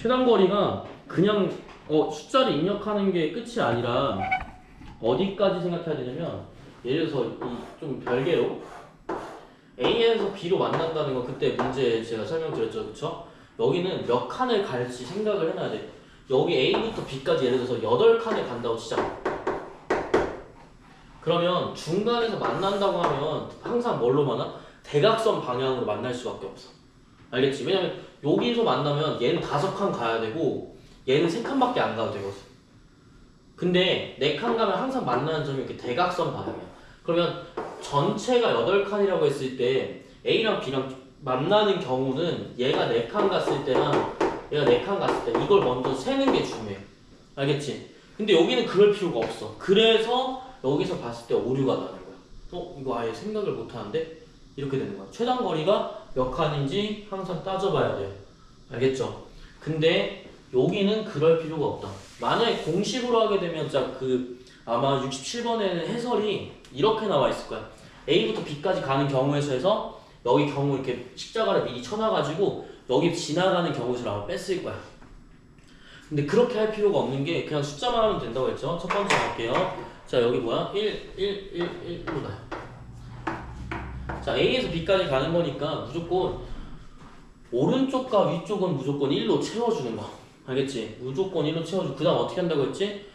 최단 거리가 그냥 숫자를 입력하는 게 끝이 아니라 어디까지 생각해야 되냐면 예를 들어서 좀 별개로 A에서 B로 만난다는 거 그때 문제 제가 설명드렸죠, 그쵸? 여기는 몇 칸을 갈지 생각을 해놔야 돼. 여기 A부터 B까지 예를 들어서 8칸을 간다고 치자. 그러면 중간에서 만난다고 하면 항상 뭘로 만나? 대각선 방향으로 만날 수밖에 없어. 알겠지? 왜냐면 여기서 만나면 얘는 5칸 가야 되고 얘는 3칸밖에 안 가도 되거든. 근데 4칸 가면 항상 만나는 점이 이렇게 대각선 방향이야. 그러면 전체가 8칸이라고 했을 때 A랑 B랑 만나는 경우는 얘가 4칸 갔을 때랑 얘가 4칸 갔을 때 이걸 먼저 세는 게 중요해. 알겠지? 근데 여기는 그럴 필요가 없어. 그래서 여기서 봤을 때 오류가 나는 거야. 이거 아예 생각을 못 하는데? 이렇게 되는 거야. 최단 거리가 몇 칸인지 항상 따져봐야 돼요. 알겠죠? 근데 여기는 그럴 필요가 없다. 만약에 공식으로 하게 되면 아마 67번에는 해설이 이렇게 나와 있을 거야. A부터 B까지 가는 경우에서 해서 여기 경우 이렇게 십자가를 미리 쳐놔가지고 여기 지나가는 경우에서 아마 뺐을 거야. 근데 그렇게 할 필요가 없는 게 그냥 숫자만 하면 된다고 했죠. 첫 번째 갈게요. 자, 여기 뭐야? 1, 1, 1, 1로 가요. 자, A에서 B까지 가는 거니까 무조건 오른쪽과 위쪽은 무조건 1로 채워주는 거. 알겠지? 무조건 1로 채워주고 그 다음 어떻게 한다고 했지?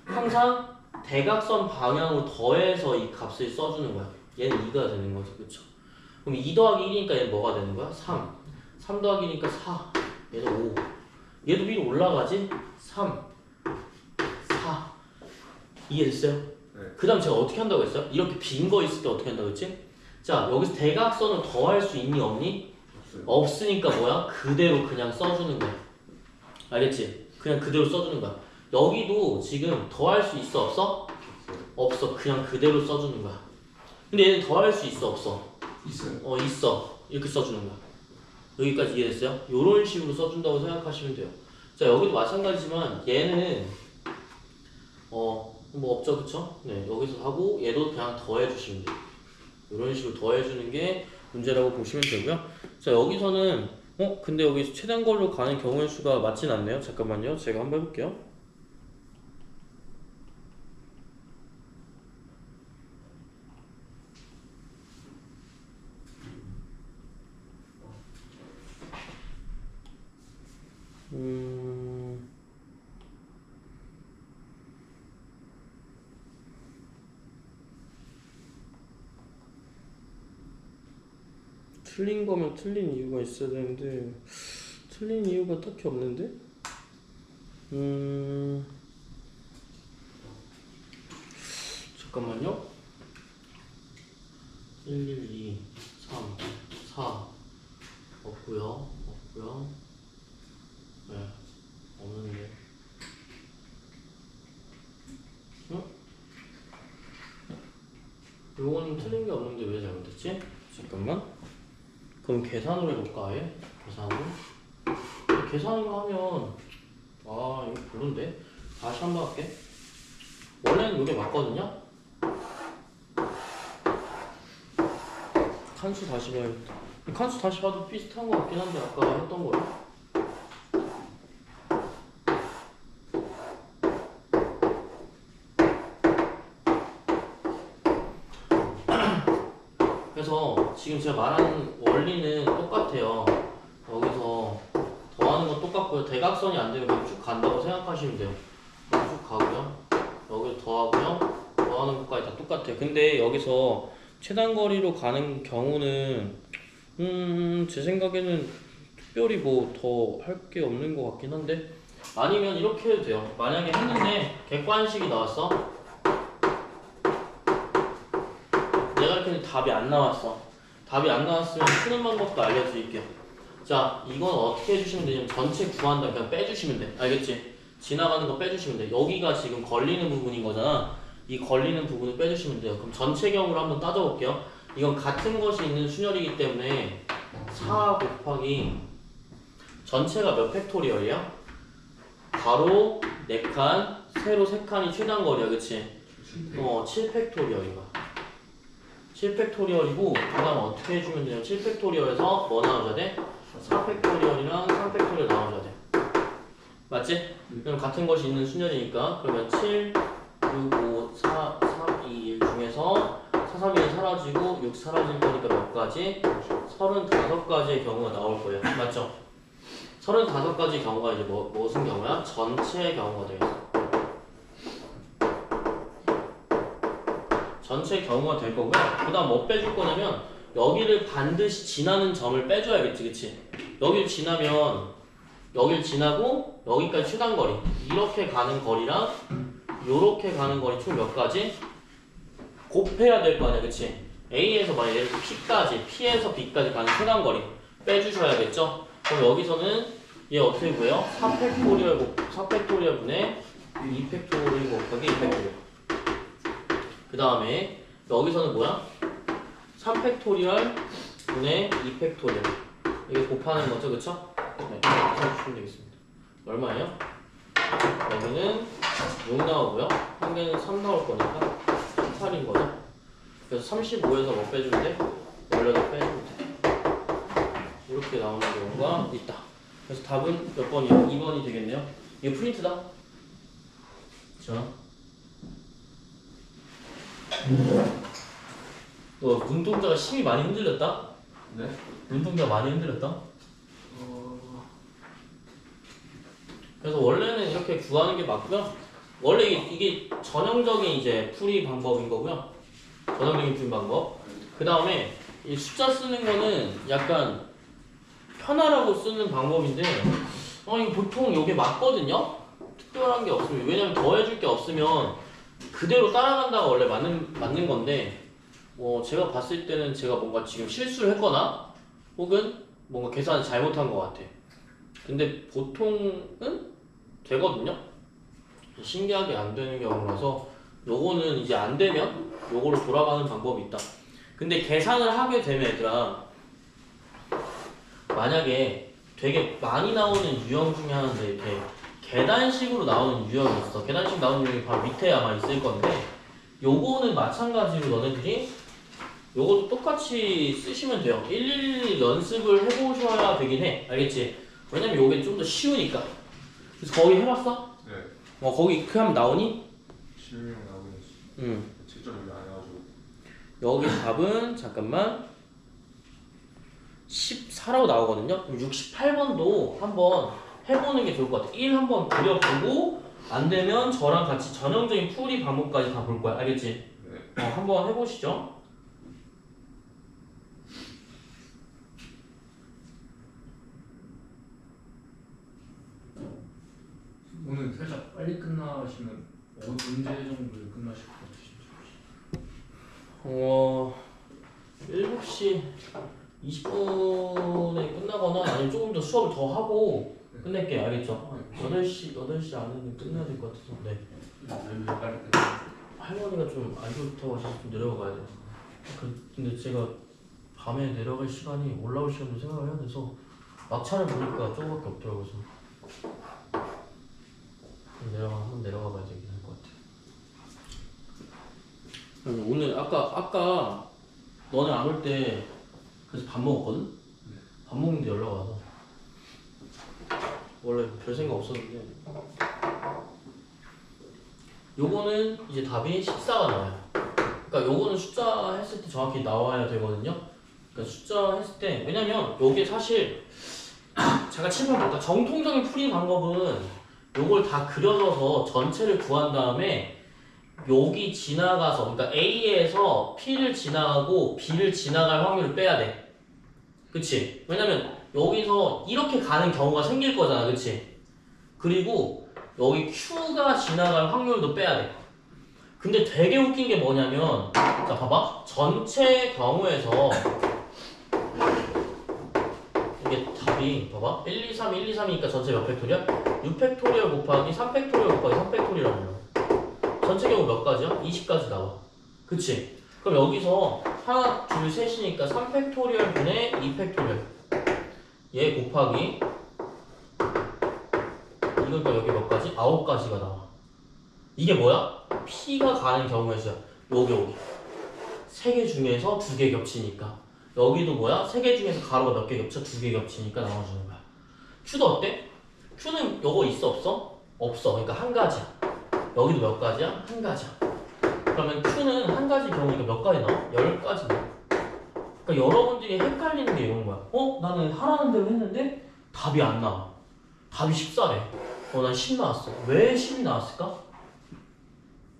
항상 대각선 방향으로 더해서 이 값을 써주는 거야. 얘는 2가 되는 거지, 그쵸? 그럼 2 더하기 1이니까 얘는 뭐가 되는 거야? 3. 3 더하기 1이니까 4. 얘는 5. 얘도 위로 올라가지? 3, 4. 이해됐어요? 네. 그 다음 제가 어떻게 한다고 했어요? 이렇게 빈 거 있을 때 어떻게 한다고 했지? 자, 여기서 대각선을 더할 수 있니 없니? 없으니까 뭐야? 그대로 그냥 써주는 거야. 알겠지? 그냥 그대로 써주는 거야. 여기도 지금 더할 수 있어 없어? 없어. 그냥 그대로 써주는 거야. 근데 얘는 더할 수 있어 없어? 있어요. 있어. 이렇게 써주는 거야. 여기까지 이해됐어요? 이런 식으로 써준다고 생각하시면 돼요. 자, 여기도 마찬가지지만 얘는 뭐 없죠, 그쵸? 네, 여기서 하고 얘도 그냥 더해주시면 돼요. 이런 식으로 더해주는 게 문제라고 보시면 되고요. 자, 여기서는 근데 여기 최단 걸로 가는 경우의 수가 맞진 않네요. 잠깐만요. 제가 한번 해볼게요. 틀린 거면 틀린 이유가 있어야 되는데 틀린 이유가 딱히 없는데? 잠깐만요. 1, 2, 3, 4 없고요. 네, 없는데. 요거는 틀린 게 없는데 왜 잘못됐지? 잠깐만. 그럼 계산으로 해볼까 아예? 계산으로 하면 이거 별론데? 다시 한번 할게. 원래는 이게 맞거든요? 칸수 다시 봐야겠다. 칸수 다시 봐도 비슷한 것 같긴 한데 아까 했던 거랑. 그래서 지금 제가 말하는 원리는 똑같아요. 여기서 더하는 건 똑같고요. 대각선이 안 되면 그냥 쭉 간다고 생각하시면 돼요. 쭉 가고요. 여기서 더하고요. 더하는 것까지 다 똑같아요. 근데 여기서 최단 거리로 가는 경우는 제 생각에는 특별히 뭐 더 할 게 없는 것 같긴 한데 아니면 이렇게 해도 돼요. 만약에 했는데 객관식이 나왔어. 내가 이렇게 했는데 답이 안 나왔어. 답이 안 나왔으면 푸는 방법도 알려드릴게요. 자, 이건 어떻게 해주시면 되냐면 전체 구한다 그냥 빼주시면 돼. 알겠지? 지나가는 거 빼주시면 돼. 여기가 지금 걸리는 부분인 거잖아. 이 걸리는 부분을 빼주시면 돼요. 그럼 전체경으로 한번 따져볼게요. 이건 같은 것이 있는 순열이기 때문에 4 곱하기 전체가 몇 팩토리얼이야? 가로 4칸, 세로 3칸이 최단 거리야, 그치? 7팩토리얼이야. 7팩토리얼이고 그 다음 어떻게 해주면 되냐면 7팩토리얼에서 뭐 나눠줘야 돼? 4팩토리얼이랑 3팩토리얼 나눠줘야 돼. 맞지? 그럼 같은 것이 있는 순열이니까 그러면 7, 6, 5, 4, 3, 2, 1 중에서 4, 3, 1은 사라지고 6 사라질 거니까 몇 가지? 35가지의 경우가 나올 거예요. 맞죠? 35가지 경우가 이제 무슨 경우야? 전체 경우가 되겠어. 전체 경우가 될 거고요. 그 다음 뭐 빼줄 거냐면 여기를 반드시 지나는 점을 빼줘야겠지, 그치? 여기를 지나면 여기를 지나고 여기까지 최단거리 이렇게 가는 거리랑 요렇게 가는 거리 총 몇 가지? 곱해야 될 거 아니야, 그치? A에서 만약 예를 들어 P까지, P에서 B까지 가는 최단거리 빼주셔야겠죠? 그럼 여기서는 얘 어떻게 구해요? 4팩토리얼 분의 2팩토리얼 곱하기 2팩토리얼. 그 다음에 여기서는 뭐야? 3팩토리얼 분의 2팩토리얼. 이게 곱하는 거죠, 그쵸? 네, 이렇게 주시면 되겠습니다. 얼마예요? 여기는 6 나오고요. 한 개는 3 나올 거니까 18인 거죠. 그래서 35에서 뭐 빼주는데 18 빼주면 돼. 이렇게 나오는 경우가 있다. 그래서 답은 몇 번이요? 2번이 되겠네요. 이거 프린트다. 자, 너 눈동자가 심히 많이 흔들렸다? 네? 눈동자 많이 흔들렸다? 그래서 원래는 이렇게 구하는 게 맞고요. 원래 이게 전형적인 이제 풀이 방법인 거고요. 전형적인 풀이 방법. 그 다음에 이 숫자 쓰는 거는 약간 편하라고 쓰는 방법인데, 이거 보통 이게 맞거든요. 특별한 게 없으면, 왜냐면 더해줄 게 없으면 그대로 따라간다가 원래 맞는 건데, 제가 봤을 때는 제가 뭔가 지금 실수를 했거나 혹은 뭔가 계산을 잘못한 것 같아. 근데 보통은 되거든요. 신기하게 안 되는 경우라서 요거는 이제 안 되면 요거로 돌아가는 방법이 있다. 근데 계산을 하게 되면 얘들아, 만약에 되게 많이 나오는 유형 중에 하나인데 이렇게 계단식으로 나오는 유형이 있어. 계단식 나오는 유형이 바로 밑에 아마 있을 건데, 요거는 마찬가지로 너네들이 요것도 똑같이 쓰시면 돼요. 일일이 연습을 해보셔야 되긴 해. 알겠지? 왜냐면 요게 좀 더 쉬우니까. 그래서 거기 해봤어? 네. 거기 그 하면 나오니? 실명 나오긴 했어. 응. 직접 여기 안 해가지고. 여기 답은 잠깐만 14라고 나오거든요. 68번도 한번 해보는 게 좋을 것 같아. 1 한번 그려보고 안 되면 저랑 같이 전형적인 풀이 방법까지 다 볼 거야. 알겠지? 네. 한번 해보시죠. 오늘 살짝 빨리 끝나시면 언제 정도에 끝나실 것 같으신지. 7시 20분에 끝나거나 아니면 조금 더 수업을 더 하고 끝낼게. 알겠죠? 8시 안에는 끝내야 될 것 같아서. 네. 왜 빨리 끝나? 할머니가 좀 안 좋다고 하셔서 좀 내려가야 돼요. 근데 제가 밤에 내려갈 시간이 올라올 시간도 생각을 해야 돼서 막차를 보니까 조금밖에 없더라고요. 한번 내려가 봐야 되긴 할 것 같아요. 오늘 아까 너네 안 올 때 그래서 밥 먹었거든? 밥 먹는데 연락 와서 원래 별 생각 없었는데 요거는 이제 답이 14가 나와요. 그러니까 요거는 숫자 했을 때 정확히 나와야 되거든요. 그러니까 숫자 했을 때, 왜냐면 요게 사실 제가 칠판 볼까 정통적인 풀이 방법은 요걸 다 그려줘서 전체를 구한 다음에 여기 지나가서, 그러니까 A에서 P를 지나가고 B를 지나갈 확률을 빼야 돼. 그치? 왜냐면 여기서 이렇게 가는 경우가 생길 거잖아. 그치? 그리고 여기 Q가 지나갈 확률도 빼야 돼. 근데 되게 웃긴 게 뭐냐면, 자 봐봐, 전체 경우에서 이게 답이 봐봐 1, 2, 3, 1, 2, 3이니까 전체 몇 팩토리야? 6팩토리얼 곱하기 3팩토리얼 곱하기 3팩토리얼이라고. 전체 경우 몇 가지야? 20가지 나와. 그치? 그럼 여기서 하나, 둘, 셋이니까 3팩토리얼 분의 2팩토리얼 얘 곱하기 이거니까 여기 몇 가지? 9가지가 나와. 이게 뭐야? P가 가는 경우의 수야. 여기 3개 중에서 2개 겹치니까. 여기도 뭐야? 3개 중에서 가로가 몇 개 겹쳐? 2개 겹치니까 나눠주는 거야. Q도 어때? Q는 요거 있어 없어? 없어. 그러니까 한 가지야. 여기도 몇 가지야? 한 가지야. 그러면 Q는 한 가지 경우니까 몇 가지 나와? 10가지 나와. 그러니까 여러분들이 헷갈리는 게 이런 거야. 나는 하라는 대로 했는데 답이 안 나와. 답이 14래. 난 10 나왔어. 왜 10이 나왔을까?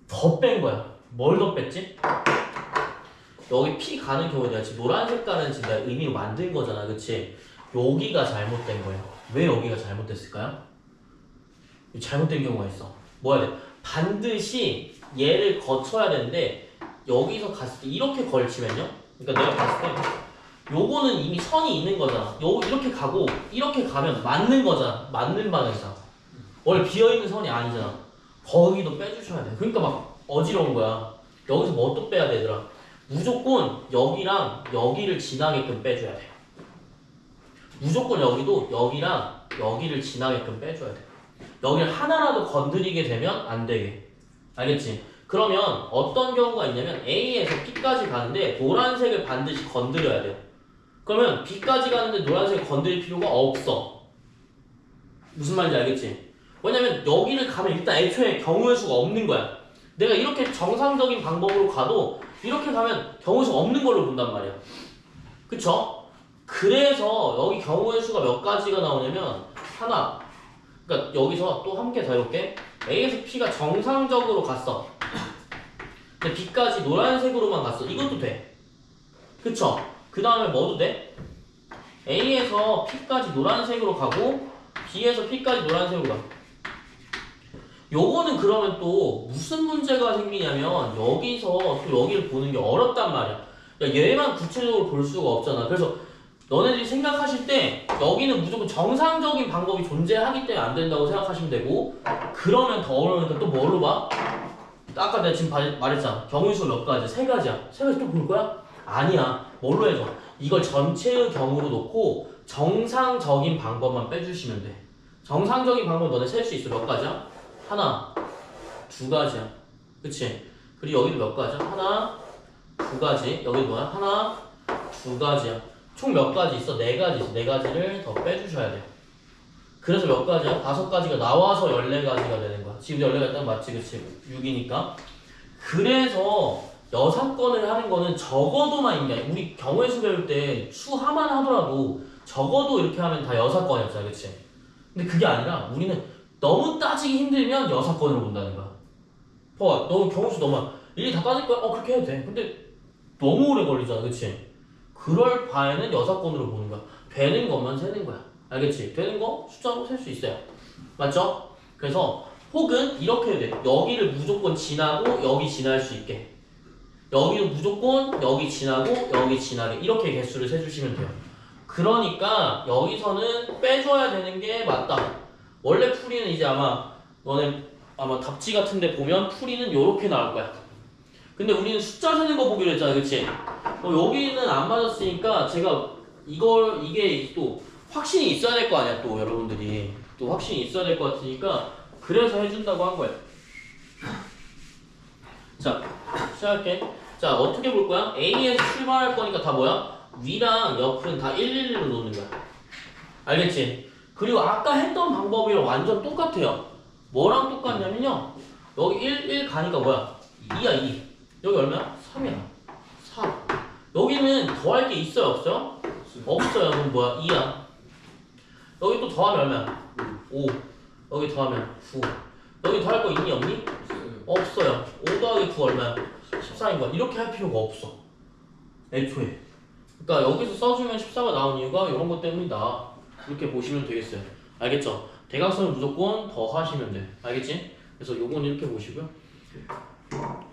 더 뺀 거야. 뭘 더 뺐지? 여기 P 가는 경우에 내가 지금 노란 색깔은 지금 내가 의미로 만든 거잖아. 그치? 여기가 잘못된 거예요. 왜 여기가 잘못됐을까요? 잘못된 경우가 있어. 뭐 해야 돼? 반드시 얘를 거쳐야 되는데 여기서 갔을 때 이렇게 걸치면요? 그러니까 내가 봤을 때 요거는 이미 선이 있는 거잖아. 이렇게 가고 이렇게 가면 맞는 거잖아. 맞는 방향이잖아. 원래 비어있는 선이 아니잖아. 거기도 빼주셔야 돼. 그러니까 막 어지러운 거야. 여기서 뭐 또 빼야 되더라. 무조건 여기랑 여기를 지나게끔 빼줘야 돼. 무조건 여기도 여기랑 여기를 지나게끔 빼줘야 돼. 여기를 하나라도 건드리게 되면 안 되게. 알겠지? 그러면 어떤 경우가 있냐면 A에서 B까지 가는데 노란색을 반드시 건드려야 돼요. 그러면 B까지 가는데 노란색을 건드릴 필요가 없어. 무슨 말인지 알겠지? 왜냐면 여기를 가면 일단 애초에 경우의 수가 없는 거야. 내가 이렇게 정상적인 방법으로 가도 이렇게 가면 경우의 수가 없는 걸로 본단 말이야. 그쵸? 그래서 여기 경우의 수가 몇 가지가 나오냐면 하나. 그러니까 여기서 또 함께 더 해볼게. A에서 P가 정상적으로 갔어. 근데 B까지 노란색으로만 갔어. 이것도 돼. 그쵸? 그 다음에 뭐도 돼? A에서 P까지 노란색으로 가고 B에서 P까지 노란색으로 가. 요거는 그러면 또 무슨 문제가 생기냐면 여기서 또 여기를 보는 게 어렵단 말이야. 야, 얘만 구체적으로 볼 수가 없잖아. 그래서 너네들이 생각하실 때 여기는 무조건 정상적인 방법이 존재하기 때문에 안 된다고 생각하시면 되고, 그러면 더 어려우니까 또 뭘로 봐? 아까 내가 지금 말했잖아. 경우수 몇 가지? 3가지야. 3가지 또 볼 거야? 아니야. 뭘로 해줘? 이걸 전체의 경우로 놓고 정상적인 방법만 빼주시면 돼. 정상적인 방법 너네 셀 수 있어. 몇 가지야? 하나, 2가지야. 그치? 그리고 여기도 몇 가지야? 하나, 2가지. 여기도 뭐야? 하나, 2가지야. 총 몇 가지 있어? 4가지 있어. 4가지를 더 빼주셔야 돼요. 그래서 몇 가지야? 5가지가 나와서 14가지가 되는 거야. 지금 14가지 딱 맞지? 그치? 6이니까. 그래서 6건을 하는 거는 적어도만 이게 우리 경우의 수 배울 때 수하만 하더라도 적어도 이렇게 하면 다 6건이었잖아. 그치? 근데 그게 아니라 우리는 너무 따지기 힘들면 6건으로 본다는 거야. 봐봐. 너무 경우수 너무 일일이 다 따질 거야? 그렇게 해도 돼. 근데 너무 오래 걸리잖아. 그치? 그럴 바에는 6건으로 보는 거야. 되는 것만 세는 거야. 알겠지? 되는 거 숫자로 셀 수 있어요. 맞죠? 그래서 혹은 이렇게 해도 돼. 여기를 무조건 지나고 여기 지날 수 있게. 여기도 무조건 여기 지나고 여기 지나게. 이렇게 개수를 세주시면 돼요. 그러니까 여기서는 빼줘야 되는 게 맞다. 원래 풀이는 이제 너네 답지 같은 데 보면 풀이는 요렇게 나올 거야. 근데 우리는 숫자 세는 거 보기로 했잖아. 그치? 여기는 안 맞았으니까 제가 이게 또 확신이 있어야 될 거 아니야. 또 여러분들이 또 확신이 있어야 될 것 같으니까 그래서 해준다고 한 거야. 자, 시작할게. 자, 어떻게 볼 거야? A에서 출발할 거니까 다 뭐야? 위랑 옆은 다 111로 놓는 거야. 알겠지? 그리고 아까 했던 방법이랑 완전 똑같아요. 뭐랑 똑같냐면요. 여기 1 가니까 뭐야? 2야 2. 여기 얼마야? 3이야. 4. 여기는 더할 게 있어요? 없어요? 없어요. 그럼 뭐야? 2야. 여기 또 더하면 얼마야? 5. 여기 더하면 9. 여기 더할 거 있니 없니? 없어요. 5 더하기 9 얼마야? 14인 거야. 이렇게 할 필요가 없어. 애초에. 그러니까 여기서 써주면 14가 나온 이유가 이런 것 때문이다. 이렇게 보시면 되겠어요. 알겠죠? 대각선을 무조건 더 하시면 돼. 알겠지? 그래서 요건 이렇게 보시고요.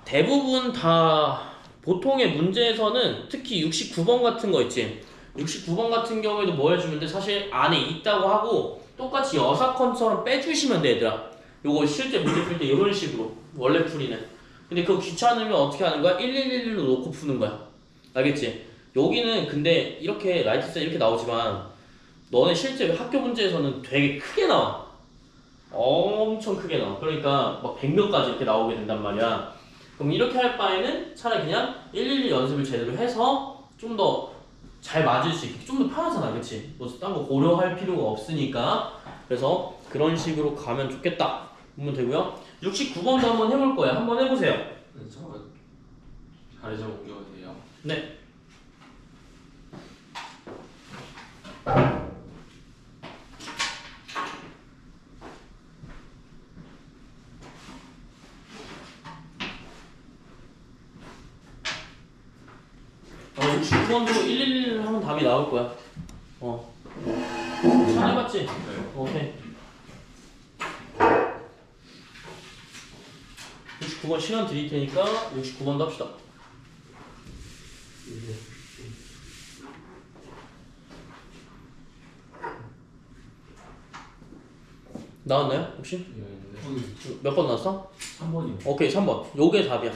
대부분 다 보통의 문제에서는 특히 69번 같은 거 있지. 69번 같은 경우에도 뭐 해주면 돼? 사실 안에 있다고 하고 똑같이 여사건처럼 빼주시면 돼, 얘들아. 요거 실제 문제 풀 때 이런 식으로 원래 풀이는. 근데 그거 귀찮으면 어떻게 하는 거야? 1111로 놓고 푸는 거야. 알겠지? 여기는 근데 이렇게 라이트 셋 이렇게 나오지만 너네 실제 학교 문제에서는 되게 크게 나와. 엄청 크게 나와. 그러니까 막 100몇 가지 이렇게 나오게 된단 말이야. 그럼 이렇게 할 바에는 차라리 그냥 111 연습을 제대로 해서 좀 더 잘 맞을 수 있게 좀 더 편하잖아. 그치? 뭐 딴 거 고려할 필요가 없으니까. 그래서 그런 식으로 가면 좋겠다 보면 되고요. 69번도 한번 해볼 거예요. 한번 해보세요. 저 자리 좀 옮겨도 돼요? 네. 어, 69번도 111 하면 답이 나올 거야. 잘 해봤지? 네. 오케이. 69번 시간 드릴 테니까 69번도 합시다. 나왔나요? 혹시? 몇 번 나왔어? 3번이요. 오케이, 3번. 요게 답이야.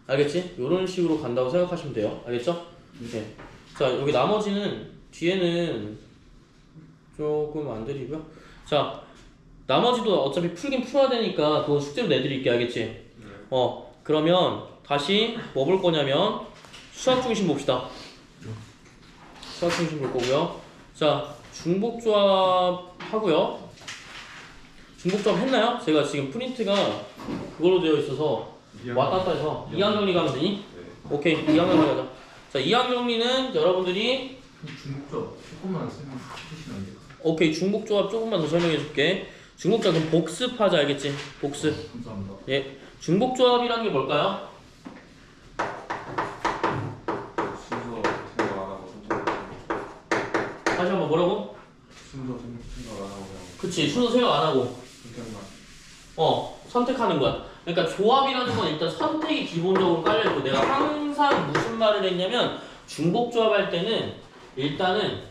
알겠지? 요런 식으로 간다고 생각하시면 돼요. 알겠죠? 네. 자, 여기 나머지는 뒤에는 조금 안 드리고요. 자, 나머지도 어차피 풀긴 풀어야 되니까 그거 숙제로 내드릴게. 알겠지? 네. 그러면 다시 뭐 볼 거냐면 수학 중심 봅시다. 수학 중심 볼 거고요. 자, 중복조합 하고요. 중복조합 했나요? 제가 지금 프린트가 그걸로 되어 있어서 왔다 갔다 해서 이항 정리 가면 되니? 네. 오케이, 이항 정리 가자. 자, 이항 정리는 여러분들이 중국적 조금만 쓰시면 안 돼요. 오케이, 중복조합 조금만 더 설명해 줄게. 중복조합 그럼 복습하자. 알겠지? 복습. 감사합니다. 예. 중복조합이라는 게 뭘까요? 순서 생각 안 하고 선택. 다시 한번 뭐라고? 순서 생각 안 하고 그냥 그치, 순서 생각 안 하고 선택만. 선택하는 거야. 그러니까 조합이라는 건 일단 선택이 기본적으로 깔려있고, 내가 항상 무슨 말을 했냐면 중복조합 할 때는 일단은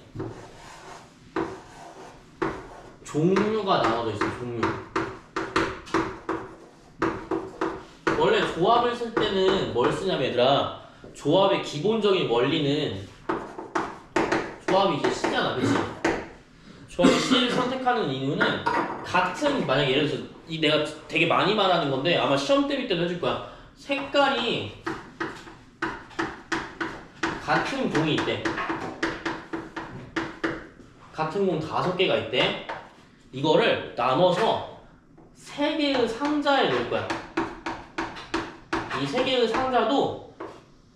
종류가 나눠져 있어. 종류. 원래 조합을 쓸 때는 뭘 쓰냐면 얘들아, 조합의 기본적인 원리는 조합이 이제 C잖아. 그치? 조합이 C를 선택하는 이유는 같은, 만약에 예를 들어서 이 내가 되게 많이 말하는 건데 아마 시험 대비 때도 해줄 거야. 색깔이 같은 공이 있대. 같은 공 5개가 있대. 이거를 나눠서 3개의 상자에 넣을 거야. 이 3개의 상자도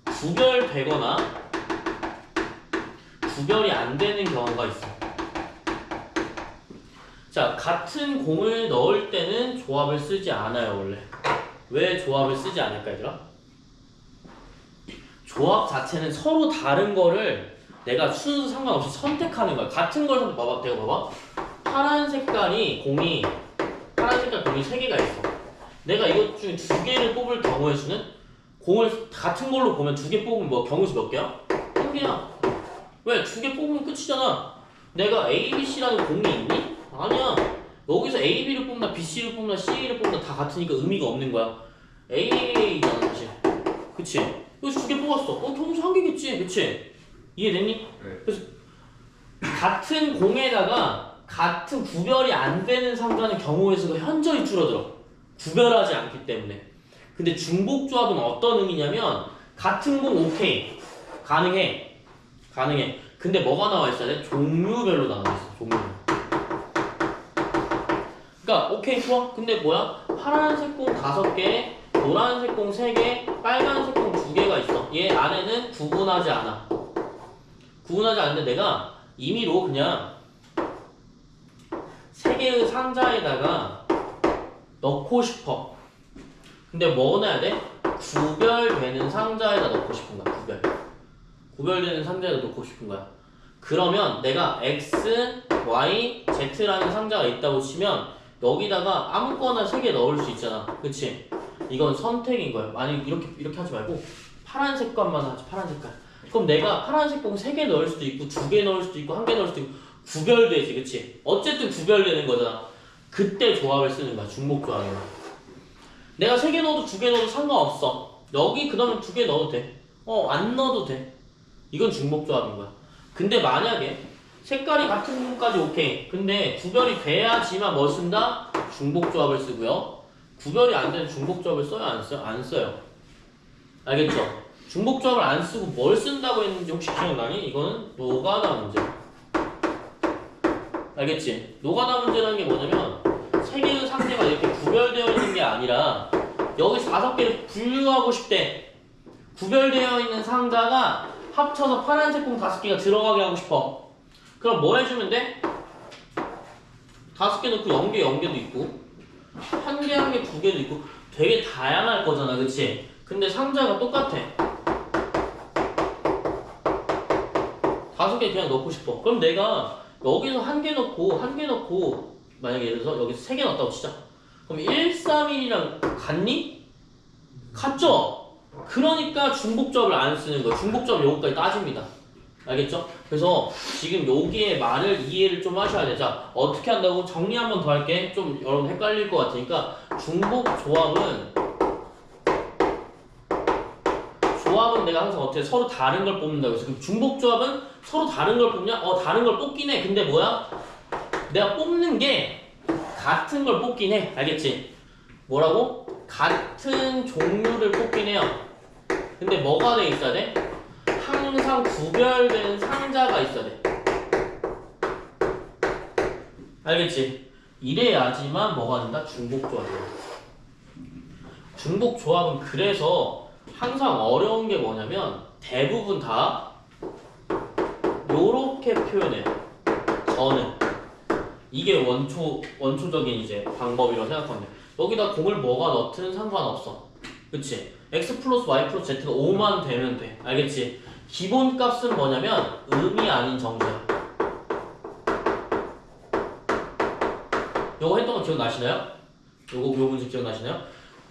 구별되거나 구별이 안 되는 경우가 있어. 자, 같은 공을 넣을 때는 조합을 쓰지 않아요, 원래. 왜 조합을 쓰지 않을까, 얘들아? 조합 자체는 서로 다른 거를 내가 순서 상관없이 선택하는 거야. 같은 걸 봐봐, 내가 봐봐. 파란 색깔 공이 3개가 있어. 내가 이것 중에 2개를 뽑을 경우의 수는, 공을 같은 걸로 보면 2개 뽑으면 뭐 경우 수 몇 개야? 1개야. 왜? 2개 뽑으면 끝이잖아. 내가 A, B, C라는 공이 있니? 아니야. 여기서 A, B를 뽑나 B, C를 뽑나 C를 뽑나 다 같으니까 의미가 없는 거야. A잖아 사실. 그치? 여기서 2개 뽑았어. 경우수 1개겠지. 그치? 이해됐니? 네. 그래서 같은 공에다가 같은 구별이 안 되는 상자는 경우의 수가 현저히 줄어들어. 구별하지 않기 때문에. 근데 중복조합은 어떤 의미냐면 같은 공 오케이. 가능해. 근데 뭐가 나와 있어야 돼? 종류별로 나와 있어. 종류별로. 그러니까 오케이 좋아. 근데 뭐야? 파란색 공 5개, 노란색 공 3개, 빨간색 공 2개가 있어. 얘 안에는 구분하지 않아. 구분하지 않는데 내가 임의로 그냥 3개의 상자에다가 넣고 싶어. 근데 뭐 넣어야 돼? 구별되는 상자에다 넣고 싶은 거야. 구별되는 상자에다 넣고 싶은 거야. 그러면 내가 X, Y, Z라는 상자가 있다고 치면 여기다가 아무거나 3개 넣을 수 있잖아. 그치? 이건 선택인 거야. 만약 이렇게 하지 말고 파란색 것만 하지. 파란 색깔. 그럼 내가 파란색 공 3개 넣을 수도 있고 2개 넣을 수도 있고 1개 넣을 수도 있고 구별되지. 그치? 어쨌든 구별되는 거잖아. 그때 조합을 쓰는 거야. 중복조합이야. 내가 3개 넣어도 2개 넣어도 상관없어. 여기 그러면 2개 넣어도 돼. 안 넣어도 돼. 이건 중복조합인 거야. 근데 만약에 색깔이 같은 부분까지 오케이. 근데 구별이 돼야지만 뭐 쓴다? 중복조합을 쓰고요. 구별이 안 되는 중복조합을 써요? 안 써요? 안 써요. 알겠죠? 중복조합을 안 쓰고 뭘 쓴다고 했는지 혹시 기억나니? 이거는 노가다 문제. 알겠지? 노가다 문제라는 게 뭐냐면 아니라 여기 5개를 분류하고 싶대. 구별되어 있는 상자가 합쳐서 파란색 공 5개가 들어가게 하고 싶어. 그럼 뭐 해주면 돼? 5개 넣고 0개 0개도 있고 1개 1개 2개도 있고 되게 다양할 거잖아, 그치? 근데 상자가 똑같아. 5개 그냥 넣고 싶어. 그럼 내가 여기서 1개 넣고 만약에 예를 들어서 여기서 3개 넣었다고 치자. 그럼 131이랑 같니? 같죠? 그러니까 중복조합을 안 쓰는 거예요. 중복조합 요거까지 따집니다. 알겠죠? 그래서 지금 여기에 말을 이해를 좀 하셔야 돼. 자, 어떻게 한다고? 정리 한 번 더 할게. 좀 여러분 헷갈릴 것 같으니까 조합은 내가 항상 어떻게 서로 다른 걸 뽑는다고 했어. 그럼 중복조합은 서로 다른 걸 뽑냐? 다른 걸 뽑긴 해. 근데 뭐야? 내가 뽑는 게 같은 걸 뽑긴 해. 알겠지? 뭐라고? 같은 종류를 뽑긴 해요. 근데 뭐가 돼 있어야 돼? 항상 구별된 상자가 있어야 돼. 알겠지? 이래야지만 뭐가 된다? 중복조합이야. 중복조합은 그래서 항상 어려운 게 뭐냐면 대부분 다 요렇게 표현해요. 저는 이게 원초적인 이제 방법이라고 생각하면 돼. 여기다 공을 뭐가 넣든 상관없어. 그치? x 플러스 y 플러스 z가 5만 되면 돼. 알겠지? 기본 값은 뭐냐면 음이 아닌 정수야. 요거 했던 거 기억나시나요? 요 문제 기억나시나요?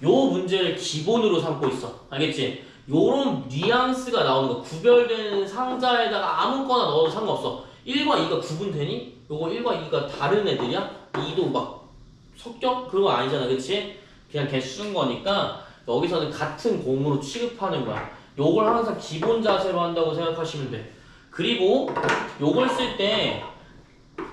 요 문제를 기본으로 삼고 있어. 알겠지? 요런 뉘앙스가 나오는 거. 구별되는 상자에다가 아무거나 넣어도 상관없어. 1과 2가 구분되니? 요거 1과 2가 다른 애들이야? 2도 막 섞여? 그런 거 아니잖아. 그치? 그냥 개수인 거니까 여기서는 같은 공으로 취급하는 거야. 요걸 항상 기본 자세로 한다고 생각하시면 돼. 그리고 요걸 쓸 때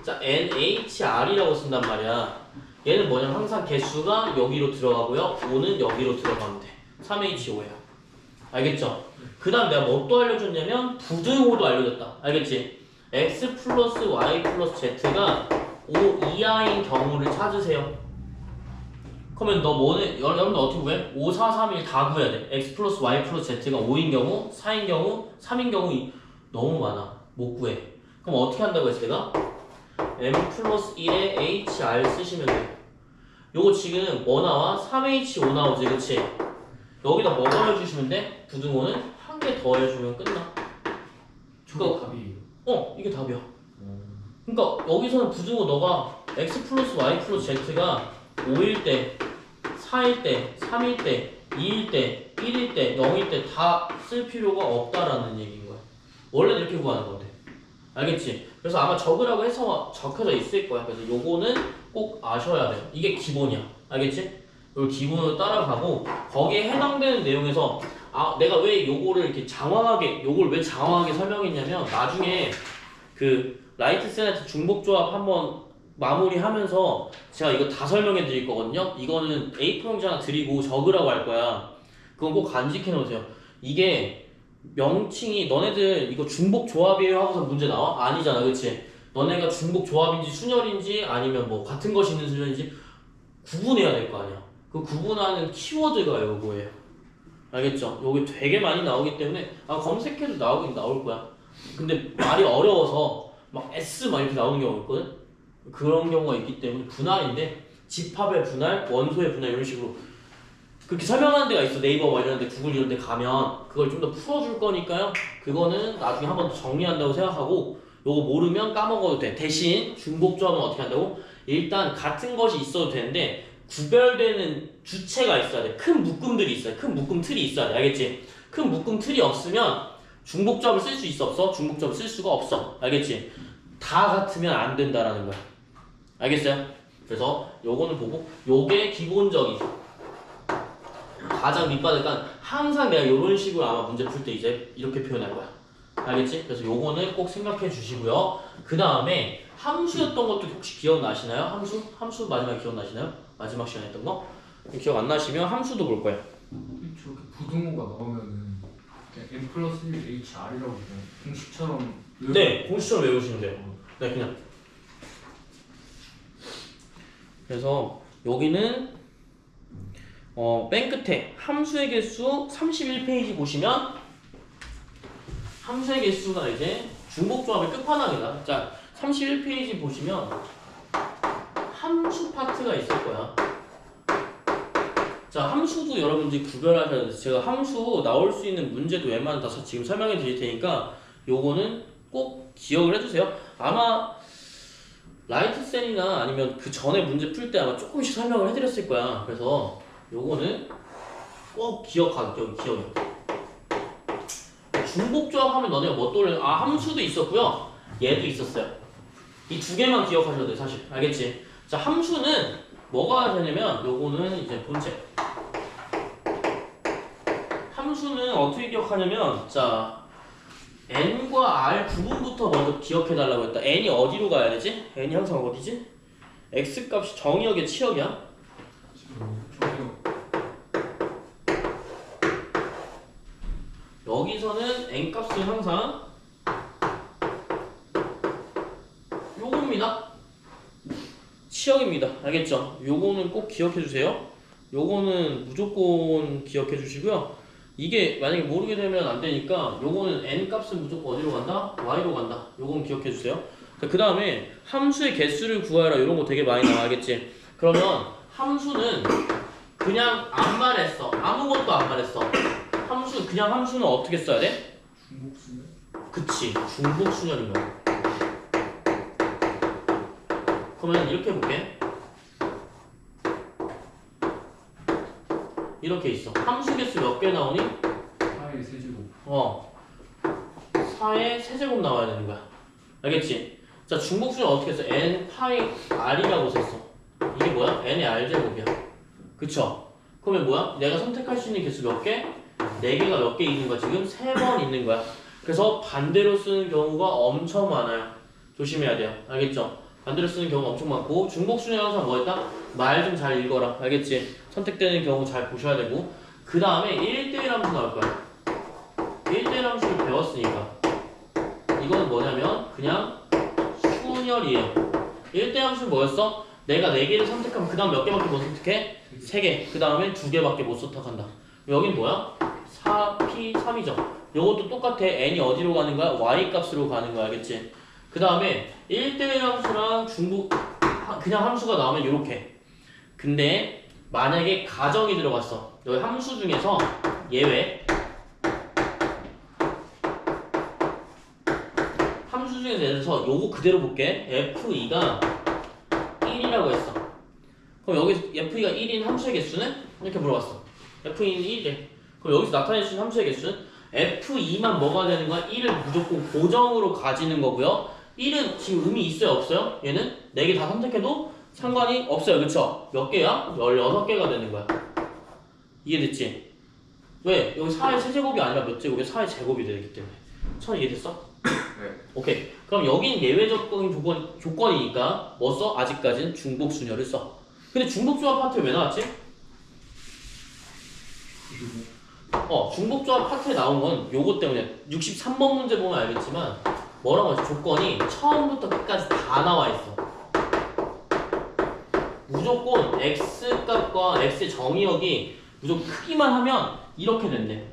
자, NHR이라고 쓴단 말이야. 얘는 뭐냐면 항상 개수가 여기로 들어가고요. 5는 여기로 들어가면 돼. 3H5야. 알겠죠? 그 다음 내가 뭐 또 알려줬냐면 부등호도 알려줬다. 알겠지? X 플러스 Y 플러스 Z가 5 이하인 경우를 찾으세요. 그러면 너 뭐는 여러분들 어떻게 구해? 5, 4, 3, 1 다 구해야 돼. X 플러스 Y 플러스 Z가 5인 경우, 4인 경우, 3인 경우 너무 많아. 못 구해. 그럼 어떻게 한다고 했어 내가? M 플러스 1에 HR 쓰시면 돼. 요거 지금 뭐 나와? 3H5 나오지, 그치? 여기다 뭐 더해주시면 돼? 부등호는 한 개 더해주면 끝나. 저거 답이에요. 이게 답이야. 그러니까 여기서는 부등호 너가 X 플러스 Y 플러스 Z가 5일 때, 4일 때, 3일 때, 2일 때, 1일 때, 0일 때 다 쓸 필요가 없다라는 얘기인 거야. 원래 이렇게 구하는 건데. 알겠지? 그래서 아마 적으라고 해서 적혀져 있을 거야. 그래서 요거는 꼭 아셔야 돼요. 이게 기본이야. 알겠지? 이걸 기본으로 따라가고 거기에 해당되는 내용에서 내가 왜 요거를 이렇게 요걸 왜 장황하게 설명했냐면 나중에 그 라이트 세네트 중복조합 한번 마무리하면서 제가 이거 다 설명해 드릴 거거든요. 이거는 A4 용지 하나 드리고 적으라고 할 거야. 그건 꼭 간직해 놓으세요. 이게 명칭이 너네들 이거 중복조합이에요 하고서 문제 나와? 아니잖아, 그치? 너네가 중복조합인지 순열인지 아니면 뭐 같은 것이 있는 순열인지 구분해야 될 거 아니야. 그 구분하는 키워드가 요거예요. 알겠죠? 여기 되게 많이 나오기 때문에 검색해도 나오긴 나올 거야. 근데 말이 어려워서 막 S 막 이렇게 나오는 경우가 있거든? 그런 경우가 있기 때문에 분할인데 집합의 분할, 원소의 분할 이런 식으로 그렇게 설명하는 데가 있어. 네이버 뭐 이런 데, 구글 이런 데 가면 그걸 좀 더 풀어줄 거니까요. 그거는 나중에 한번 더 정리한다고 생각하고 요거 모르면 까먹어도 돼. 대신 중복조합은 어떻게 한다고? 일단 같은 것이 있어도 되는데 구별되는 주체가 있어야 돼. 큰 묶음들이 있어야 돼. 큰 묶음 틀이 있어야 돼. 알겠지? 큰 묶음 틀이 없으면 중복조합을 쓸 수 있어 없어? 중복조합을 쓸 수가 없어. 알겠지? 다 같으면 안 된다라는 거야. 알겠어요? 그래서 요거는 보고 요게 기본적인 가장 밑바닥은 항상 내가 이런 식으로 아마 문제 풀 때 이제 이렇게 표현할 거야. 알겠지? 그래서 요거는 꼭 생각해 주시고요. 그 다음에 함수였던 것도 혹시 기억나시나요? 함수 마지막에 기억나시나요? 마지막 시간에 했던 거? 기억 안 나시면 함수도 볼 거예요. 저렇게 부등호가 나오면은 그냥 M 플러스 1 HR이라고 그냥 공식처럼 네, 공식처럼 외우시면 돼요. 네, 그냥. 그래서 여기는 맨 끝에 함수의 개수 31페이지 보시면 함수의 개수가 이제 중복조합의 끝판왕이다. 자, 31페이지 보시면 함수 파트가 있을 거야. 자, 함수도 여러분들이 구별하셔야 돼요. 제가 함수 나올 수 있는 문제도 웬만하면 다 지금 설명해 드릴 테니까 요거는 꼭 기억을 해주세요. 아마 라이트센이나 아니면 그 전에 문제 풀 때 아마 조금씩 설명을 해드렸을 거야. 그래서 요거는 꼭 기억하고 기억해. 중복조합 하면 너네가 뭐 떠올려? 아, 함수도 있었고요. 얘도 있었어요. 이 두 개만 기억하셔도 돼, 사실. 알겠지? 자, 함수는 뭐가 되냐면 요거는 이제 본체. 함수는 어떻게 기억하냐면 자, n과 r 구분부터 먼저 기억해달라고 했다. n이 어디로 가야 되지? n이 항상 어디지? x값이 정의역의 치역이야. 여기서는 n값은 항상 요겁니다. 치역입니다. 알겠죠? 요거는 꼭 기억해주세요. 요거는 무조건 기억해주시고요. 이게 만약에 모르게 되면 안 되니까 요거는 n값은 무조건 어디로 간다? y로 간다. 요건 기억해주세요. 그 다음에 함수의 개수를 구하라. 이런 거 되게 많이 나와. 알겠지? 그러면 함수는 그냥 안 말했어. 아무것도 안 말했어. 그냥 함수는 어떻게 써야 돼? 중복수는? 그치, 중복순열인 거야. 그러면 이렇게 해볼게. 이렇게 있어. 함수 개수 몇 개 나오니? 4의 세제곱. 4의 세제곱 나와야 되는 거야. 알겠지? 자, 중복순열 어떻게 써? n 파이 r이라고 썼어. 이게 뭐야? n의 r제곱이야. 그쵸? 그러면 뭐야? 내가 선택할 수 있는 개수 몇 개? 4개가 몇 개 있는 거야? 지금 3번 있는 거야. 그래서 반대로 쓰는 경우가 엄청 많아요. 조심해야 돼요. 알겠죠? 반대로 쓰는 경우가 엄청 많고, 중복순열 항상 뭐 했다? 말 좀 잘 읽어라. 알겠지? 선택되는 경우 잘 보셔야 되고, 그 다음에 1대1 함수 나올 거야. 1대1 함수를 배웠으니까 이건 뭐냐면 그냥 순열이에요. 1대1 함수는 뭐였어? 내가 4개를 선택하면 그 다음 몇 개밖에 못 선택해? 3개. 그 다음에 2개밖에 못 선택한다. 여긴 뭐야? 4p3이죠. 요것도 똑같아. n이 어디로 가는 거야? y 값으로 가는 거야. 알겠지? 그 다음에 1대1 함수랑 그냥 함수가 나오면 요렇게. 근데 만약에 가정이 들어갔어. 여기 함수 중에서 예외. 함수 중에서 예를 들어서 요거 그대로 볼게. f2가 1이라고 했어. 그럼 여기서 f2가 1인 함수의 개수는? 이렇게 물어봤어. f2는 1이래. 그럼 여기서 나타낼 수 있는 함수의 개수는 f2만 뭐가 되는 거야? 1을 무조건 고정으로 가지는 거고요. 1은 지금 의미 있어요? 없어요? 얘는 4개 다 선택해도 상관이 없어요. 그쵸? 몇 개야? 16개가 되는 거야. 이해됐지? 왜? 여기 4의 세제곱이 아니라 몇 제곱이야? 4의 제곱이 되기 때문에. 천 이해됐어? 네. 오케이. 그럼 여긴 예외적인 조건이니까 뭐 써? 아직까지는 중복순열을 써. 근데 중복조합 파트에 왜 나왔지? 중복조합 파트에 나온 건 요거 때문에 63번 문제 보면 알겠지만 뭐라고 하지? 조건이 처음부터 끝까지 다 나와 있어. 무조건 x값과 x의 정의역이 무조건 크기만 하면 이렇게 된대.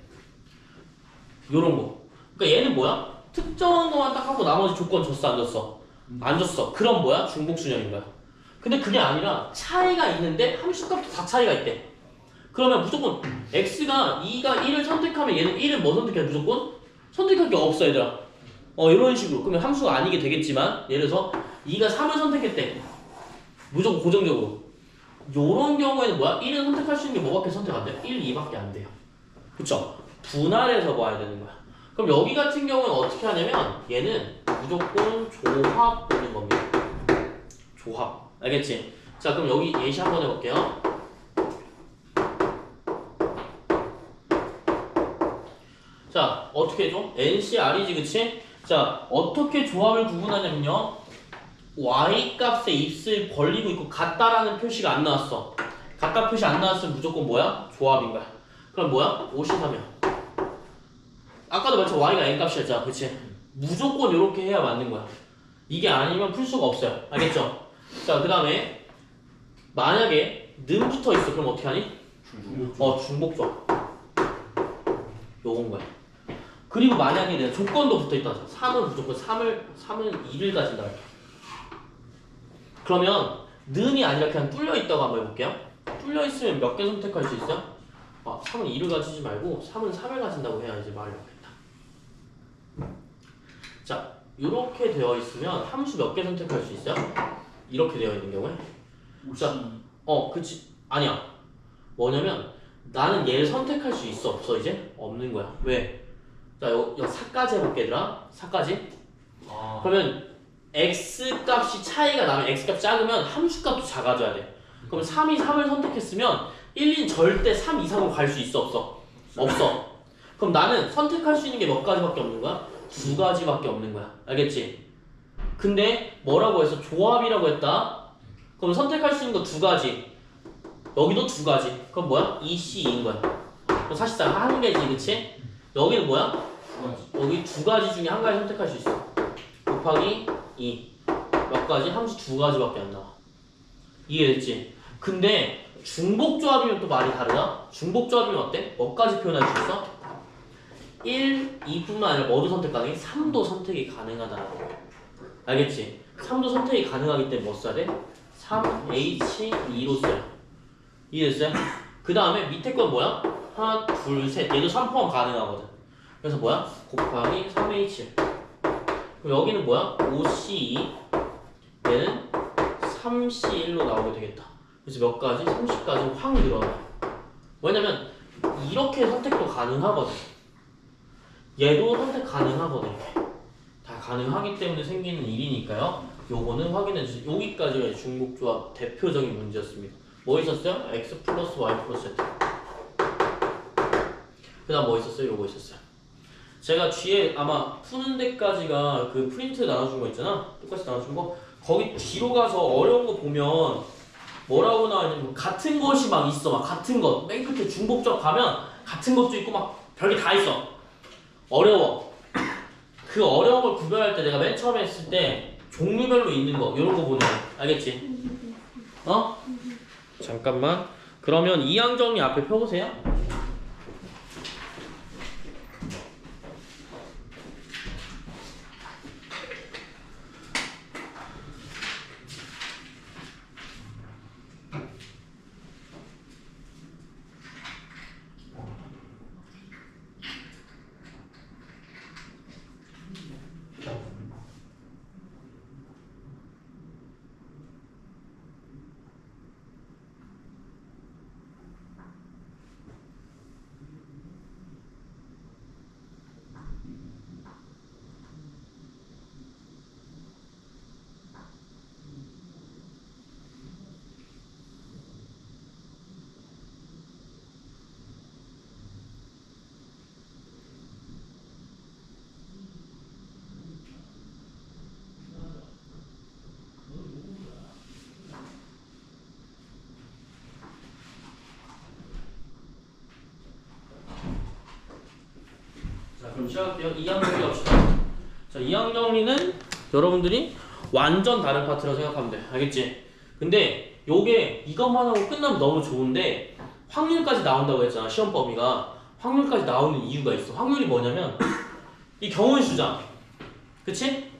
요런 거. 그러니까 얘는 뭐야? 특정한 것만 딱 하고 나머지 조건 줬어 안 줬어? 안 줬어. 그럼 뭐야? 중복순열인 거야. 근데 그게 아니라 차이가 있는데 함수값도 다 차이가 있대. 그러면 무조건 x가 2가 1을 선택하면 얘는 1을 뭐 선택해? 무조건 선택할 게 없어 얘들아. 이런 식으로. 그러면 함수가 아니게 되겠지만 예를 들어서 2가 3을 선택했대. 무조건 고정적으로. 요런 경우에는 뭐야? 1은 선택할 수 있는 게 뭐밖에 선택 안 돼? 1, 2밖에 안 돼요. 그쵸? 분할해서 봐야 되는 거야. 그럼 여기 같은 경우는 어떻게 하냐면 얘는 무조건 조합 보는 겁니다. 조합. 알겠지? 자, 그럼 여기 예시 한번 해볼게요. 자, 어떻게 해줘? NCR이지, 그치? 자, 어떻게 조합을 구분하냐면요. Y값에 입술 벌리고 있고 같다라는 표시가 안 나왔어. 같다 표시 안 나왔으면 무조건 뭐야? 조합인 거야. 그럼 뭐야? 53이야. 아까도 말했죠. Y가 N값이었잖아. 그치? 무조건 이렇게 해야 맞는 거야. 이게 아니면 풀 수가 없어요. 알겠죠? 자, 그 다음에 만약에 는 붙어 있어. 그럼 어떻게 하니? 중복조합. 요건 거야. 그리고 만약에 내가 조건도 붙어있다. 3은 무조건 3은 2를 가진다 할게. 그러면 는이 아니라 그냥 뚫려있다고 한번 해볼게요. 뚫려있으면 몇 개 선택할 수 있어요? 3은 2를 가지지 말고 3은 3을 가진다고 해야지 말이 맞겠다. 자, 이렇게 되어 있으면 함수 몇 개 선택할 수 있어요? 이렇게 되어 있는 경우에 자, 그치. 아니야. 뭐냐면 나는 얘를 선택할 수 있어 없어 이제? 없는 거야. 왜? 자, 요 4까지 해볼게 얘들아. 4까지. 그러면 x 값이 차이가 나면 x 값이 작으면 함수 값도 작아져야 돼. 그럼 3이 3을 선택했으면 1, 2는 절대 3 이상으로 갈 수 있어 없어? 없어. 그럼 나는 선택할 수 있는 게 몇 가지밖에 없는 거야? 2가지밖에 없는 거야. 알겠지? 근데 뭐라고 해서 조합이라고 했다? 그럼 선택할 수 있는 거 2가지. 여기도 2가지. 그럼 뭐야? 2C2인 거야. 그럼 사실상 한 개지, 그치? 여기는 뭐야? 여기 2가지 중에 한 가지 선택할 수 있어. 곱하기 2. 몇 가지? 함수 2가지밖에 안 나와. 이해됐지? 근데 중복조합이면 또 말이 다르다? 중복조합이면 어때? 뭐까지 표현할 수 있어? 1, 2뿐만 아니라 뭐도 선택 가능해? 3도 선택이 가능하다라는 거. 알겠지? 3도 선택이 가능하기 때문에 뭐 써야 돼? 3H2로 써요. 이해됐어요? 그 다음에 밑에 건 뭐야? 하나, 둘, 셋. 얘도 3 포함 가능하거든. 그래서 뭐야? 곱하기 3H. 그럼 여기는 뭐야? 5C2. 얘는 3C1로 나오게 되겠다. 그래서 몇 가지? 30까지 확 늘어나. 왜냐면 이렇게 선택도 가능하거든. 얘도 선택 가능하거든. 다 가능하기 때문에 생기는 일이니까요. 요거는 확인해주세요. 여기까지가 중복조합 대표적인 문제였습니다. 뭐 있었어요? x 플러스 y 플러스 z. 그 다음 뭐 있었어요? 요거 있었어요. 제가 뒤에 아마 푸는 데까지가 그 프린트 나눠준 거 있잖아. 똑같이 나눠준 거. 거기 뒤로 가서 어려운 거 보면 뭐라고 나와있냐면 같은 것이 막 있어. 막 같은 것. 맨 끝에 중복조합 가면 같은 것도 있고 막 별게 다 있어. 어려워. 그 어려운 걸 구별할 때 내가 맨 처음에 했을 때 종류별로 있는 거 이런 거 보는 거. 알겠지? 잠깐만. 그러면 이항정리 앞에 펴보세요. 그럼 시작할게요. 이항정리 합시다. 자, 이항정리는 여러분들이 완전 다른 파트라고 생각하면 돼. 알겠지? 근데 요게 이것만 하고 끝나면 너무 좋은데 확률까지 나온다고 했잖아. 시험 범위가. 확률까지 나오는 이유가 있어. 확률이 뭐냐면 이 경우의 수잖아. 그치?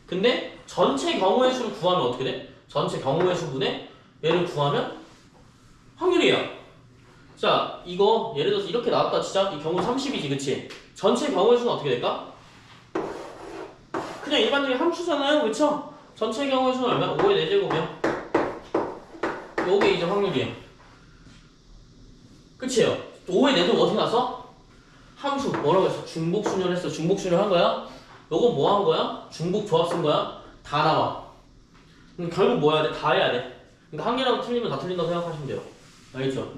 근데 전체 경우의 수를 구하면 어떻게 돼? 전체 경우의 수분의 얘를 구하면 확률이야. 자, 이거 예를 들어서 이렇게 나왔다 치자. 이 경우 30이지, 그치? 전체 경우의 수는 어떻게 될까? 그냥 일반적인 함수잖아요, 그쵸? 전체 경우의 수는 얼마? 5의 4제곱이요. 요게 이제 확률이에요. 그치요? 5의 4제곱 어떻게 나서? 함수 뭐라고 했어? 중복순열 했어. 중복순열 한 거야? 요건 뭐 한 거야? 중복조합 쓴 거야? 다 나와. 그럼 결국 뭐 해야 돼? 다 해야 돼. 그러니까 한 개라도 틀리면 다 틀린다고 생각하시면 돼요. 알겠죠?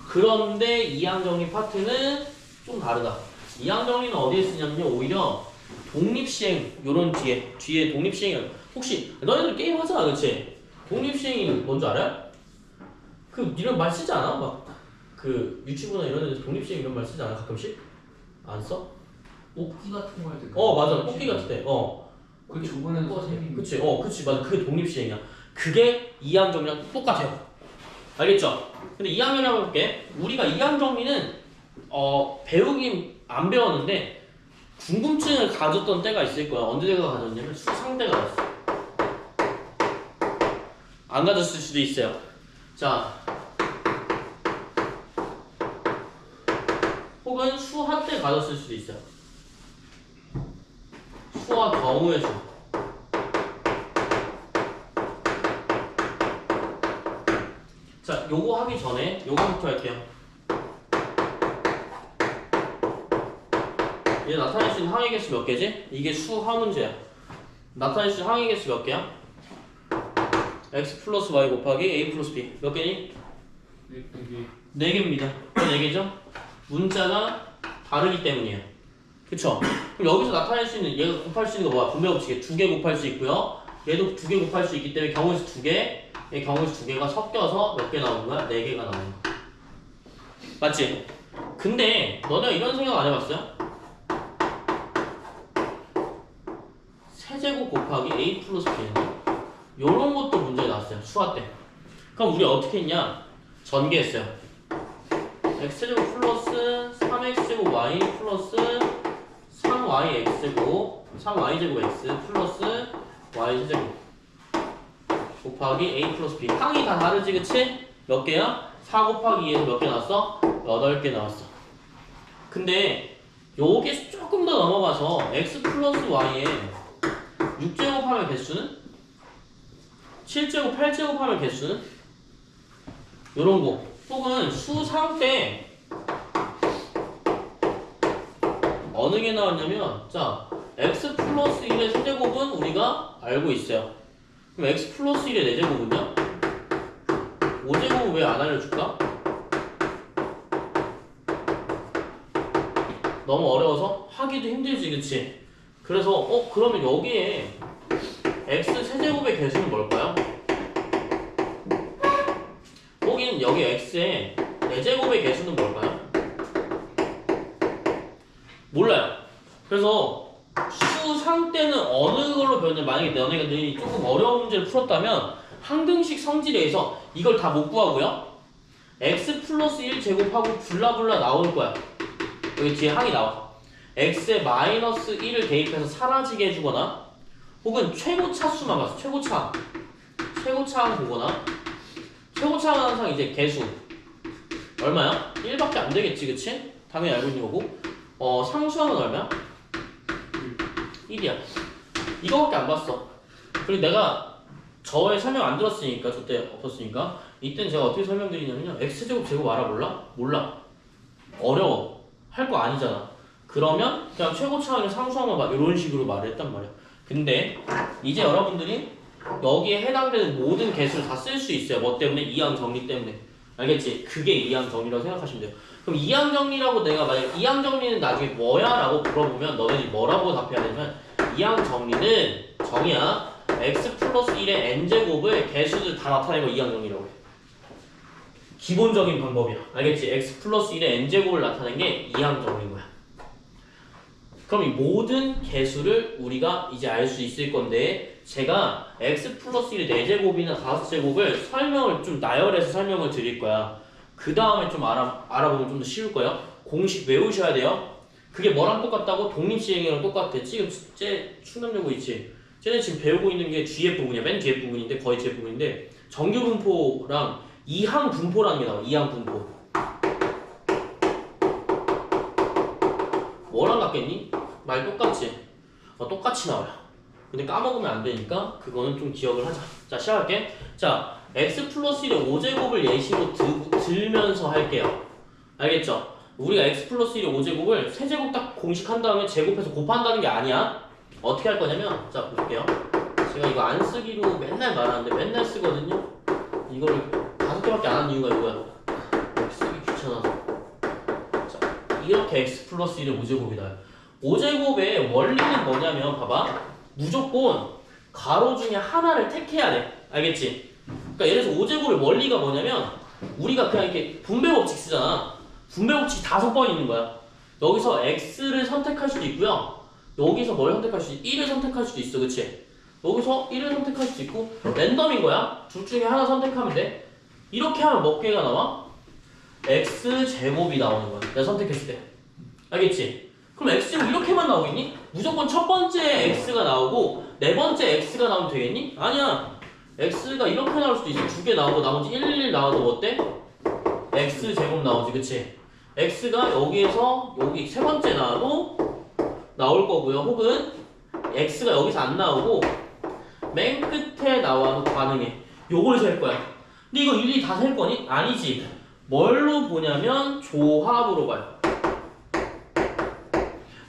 그런데 이항정리 파트는 좀 다르다. 이항정리는 어디에 쓰냐면요. 오히려 독립시행 요런 뒤에 독립시행이 혹시 너희들 게임 하잖아, 그치? 독립시행이 뭔지 알아요? 그 이런 말 쓰지 않아? 막 그 유튜브나 이런 데서 독립시행 이런 말 쓰지 않아? 가끔씩? 안 써? 뽑기 같은 거 할 때. 맞아. 뽑기 같을 때. 그 저번에도 선생님. 그치. 그치. 맞아. 그게 독립시행이야. 그게 이항정리랑 똑같아요. 알겠죠? 근데 2항 정리 해볼게. 우리가 2항 정리는 배우긴 안 배웠는데 궁금증을 가졌던 때가 있을 거야. 언제 내가 가졌냐면 수상대가 왔어. 안 가졌을 수도 있어요. 자, 혹은 수화 때 가졌을 수도 있어요. 수화 경우의 수. 자, 요거 하기 전에 요거부터 할게요. 얘 나타낼 수 있는 항의 개수 몇 개지? 이게 수화 문제야. 나타낼 수 있는 항의 개수 몇 개야? x 플러스 y 곱하기 a 플러스 b 몇 개니? 네 개입니다. 네 개죠? 문자가 다르기 때문이에요. 그쵸? 그럼 여기서 나타낼 수 있는 얘가 곱할 수 있는 거 뭐야? 분배 법칙에 2개 곱할 수 있고요. 얘도 2개 곱할 수 있기 때문에 경우에서 2개, 얘 경우에서 2개가 섞여서 몇 개 나오는 거야? 4개가 나오는 거야. 맞지? 근데 너네가 이런 생각 안 해봤어요? 세제곱 곱하기 a 플러스 b는 요런 것도 문제에 나왔어요. 수화 때. 그럼 우리 어떻게 했냐? 전개했어요. x제곱 플러스 3x제곱 y 플러스 3yx제곱 3y제곱 x 플러스 y제곱 곱하기 a 플러스 b. 항이 다 다르지, 그치? 몇 개야? 4 곱하기 2에서 몇 개 나왔어? 8개 나왔어. 근데 요게 조금 더 넘어가서 x 플러스 y에 6제곱 하면 개수는? 7제곱, 8제곱 하면 개수는? 요런 거. 혹은 수상 때 어느 게 나왔냐면, 자, x 플러스 1의 세제곱은 우리가 알고 있어요. 그럼 x 플러스 1의 4제곱은요? 5제곱은 왜 안 알려줄까? 너무 어려워서 하기도 힘들지, 그치? 그래서 그러면 여기에 x 세제곱의 개수는 뭘까요? 혹은 여기 x의 4제곱의 개수는 뭘까요? 몰라요. 그래서 수상 때는 어느 걸로 배웠냐면, 만약에 너네들이 조금 어려운 문제를 풀었다면 항등식 성질에서 이걸 다 못 구하고요, x 플러스 1 제곱하고 블라블라 나올 거야. 여기 뒤에 항이 나와. x에 마이너스 1을 대입해서 사라지게 해주거나, 혹은 최고차수만 봤어. 최고차항 보거나, 최고차항은 항상 이제 개수 얼마야? 1밖에 안 되겠지, 그치? 당연히 알고 있는 거고. 상수항은 얼마야? 1이야. 이거밖에 안 봤어. 그리고 내가 저의 설명 안 들었으니까, 저때 없었으니까, 이때는 제가 어떻게 설명드리냐면요, x제곱 제곱 알아볼라? 몰라. 어려워. 할 거 아니잖아. 그러면 그냥 최고차항의 상수항만 봐. 이런 식으로 말을 했단 말이야. 근데 이제 여러분들이 여기에 해당되는 모든 개수를 다 쓸 수 있어요. 뭐 때문에? 이항 정리 때문에. 알겠지? 그게 이항 정리라고 생각하시면 돼요. 그럼 이항 정리라고 내가 만약 이항 정리는 나중에 뭐야? 라고 물어보면 너네들이 뭐라고 답해야 되냐면, 이항 정리는 정의야. x 플러스 1의 n제곱을 개수들 다 나타내는 거 이항 정리라고 해. 기본적인 방법이야. 알겠지? x 플러스 1의 n제곱을 나타내는 게 이항 정리인 거야. 그럼 이 모든 개수를 우리가 이제 알 수 있을 건데, 제가 x 플러스 1의 4제곱이나 5제곱을 설명을 좀 나열해서 설명을 드릴 거야. 그 다음에 좀 알아보면 좀 더 쉬울 거예요. 공식 외우셔야 돼요. 그게 뭐랑 똑같다고? 독립시행이랑 똑같아. 지금 충남여고 있지? 쟤는 지금 배우고 있는 게 뒤에 부분이야. 맨 뒤에 부분인데, 거의 뒤에 부분인데, 정규분포랑 이항 분포라는 게 나와. 이항 분포. 뭐랑 같겠니? 말 똑같지? 똑같이 나와요. 근데 까먹으면 안 되니까 그거는 좀 기억을 하자. 자, 시작할게. 자, x 플러스 1의 5제곱을 예시로 들면서 할게요. 알겠죠? 우리가 x 플러스 1의 5제곱을 세제곱 딱 공식한 다음에 제곱해서 곱한다는 게 아니야. 어떻게 할 거냐면, 자, 볼게요. 제가 이거 안 쓰기로 맨날 말하는데 맨날 쓰거든요. 이거를 5개밖에 안 하는 이유가 이거야. 쓰기 귀찮아서. 자, 이렇게 x 플러스 1의 5제곱이 나요. 5제곱의 원리는 뭐냐면, 봐봐. 무조건 가로 중에 하나를 택해야 돼. 알겠지? 그러니까 예를 들어서 5제곱의 원리가 뭐냐면, 우리가 그냥 이렇게 분배 법칙 쓰잖아. 분배 법칙이 5번 있는 거야. 여기서 x를 선택할 수도 있고요. 여기서 뭘 선택할 수도 있고, 1을 선택할 수도 있어. 그치? 여기서 1을 선택할 수도 있고, 랜덤인 거야. 둘 중에 하나 선택하면 돼. 이렇게 하면 몇 개가 나와? x제곱이 나오는 거야. 내가 선택했을 때. 알겠지? 그럼 x제곱 이렇게만 나오겠니? 무조건 첫 번째 x가 나오고 네 번째 x가 나오면 되겠니? 아니야. x가 이렇게 나올 수도 있어. 두 개 나오고 나머지 1 나와도 뭐 어때? x제곱 나오지, 그치? x가 여기에서 여기 세 번째 나와도 나올 거고요. 혹은 x가 여기서 안 나오고 맨 끝에 나와도 가능해. 요걸 셀 거야. 근데 이거 일일이 다 셀 거니? 아니지. 뭘로 보냐면 조합으로 봐요.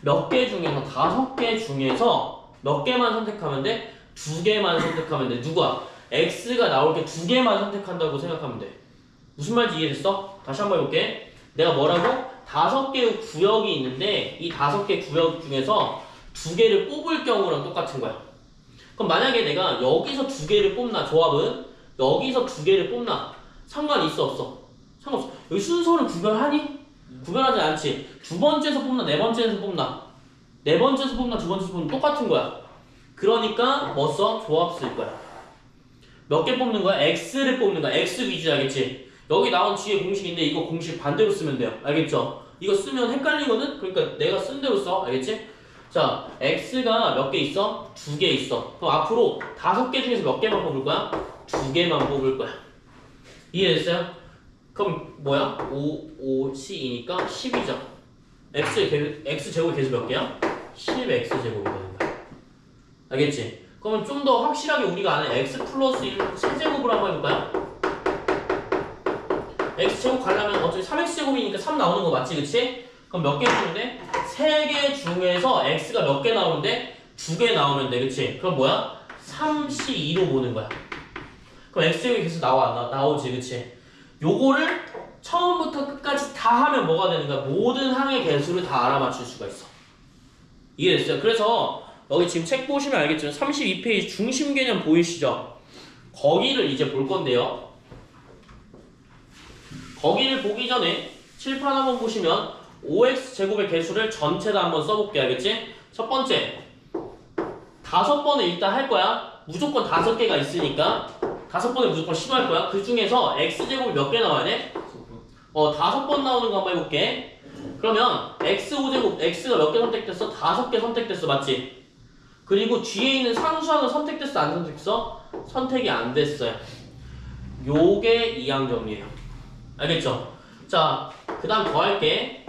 몇 개 중에서 5개 중에서 몇 개만 선택하면 돼? 2개만 선택하면 돼. 누가? x가 나올 게 2개만 선택한다고 생각하면 돼. 무슨 말인지 이해됐어? 다시 한번 해볼게. 내가 뭐라고? 5개의 구역이 있는데 이 5개 구역 중에서 2개를 뽑을 경우랑 똑같은 거야. 그럼 만약에 내가 여기서 2개를 뽑나, 조합은 여기서 2개를 뽑나, 상관이 있어 없어? 상관없어. 여기 순서를 구별하니? 구별하지 않지. 두 번째에서 뽑나, 네 번째에서 뽑나, 네 번째에서 뽑나, 두 번째에서 뽑나 똑같은 거야. 그러니까 뭐 써? 조합 쓸 거야. 몇 개 뽑는 거야? x를 뽑는 거야. x 위주야, 알겠지? 여기 나온 뒤에 공식인데 이거 공식 반대로 쓰면 돼요. 알겠죠? 이거 쓰면 헷갈리거든? 그러니까 내가 쓴 대로 써. 알겠지? 자, x가 몇 개 있어? 2개 있어. 그럼 앞으로 5개 중에서 몇 개만 뽑을 거야? 2개만 뽑을 거야. 이해됐어요? 그럼 뭐야? 5c이니까 10이죠. x제곱이 계속 몇 개야? 10x제곱이 되는 거야. 알겠지? 그러면 좀 더 확실하게 우리가 아는 x 플러스 1 세제곱으로 한번 해볼까요? x제곱 가려면 어차피 3x제곱이니까 3 나오는 거 맞지, 그치? 그럼 몇 개 주는데? 3개 중에서 x가 몇 개 나오는데? 2개 나오면 돼, 그치? 그럼 뭐야? 3c2로 보는 거야. 그럼 x제곱이 계속 나오지, 그치? 요거를 처음부터 끝까지 다 하면 뭐가 되는 거야? 모든 항의 개수를 다 알아맞힐 수가 있어. 이해됐어요? 그래서 여기 지금 책 보시면 알겠지만 32페이지 중심 개념 보이시죠? 거기를 이제 볼 건데요. 거기를 보기 전에 칠판 한번 보시면 5x제곱의 개수를 전체 다 한번 써볼게. 알겠지? 첫 번째 5번을 일단 할 거야. 무조건 5개가 있으니까 5번을 무조건 시도할 거야. 그 중에서 x제곱이 몇 개 나와야 돼? 5번 나오는 거 한번 해볼게. 그러면 x5제곱, x가 몇 개 선택됐어? 5개 선택됐어, 맞지? 그리고 뒤에 있는 상수항은 선택됐어, 안 선택됐어? 선택이 안 됐어요. 요게 이항정리예요. 알겠죠? 자, 그 다음 더 할게.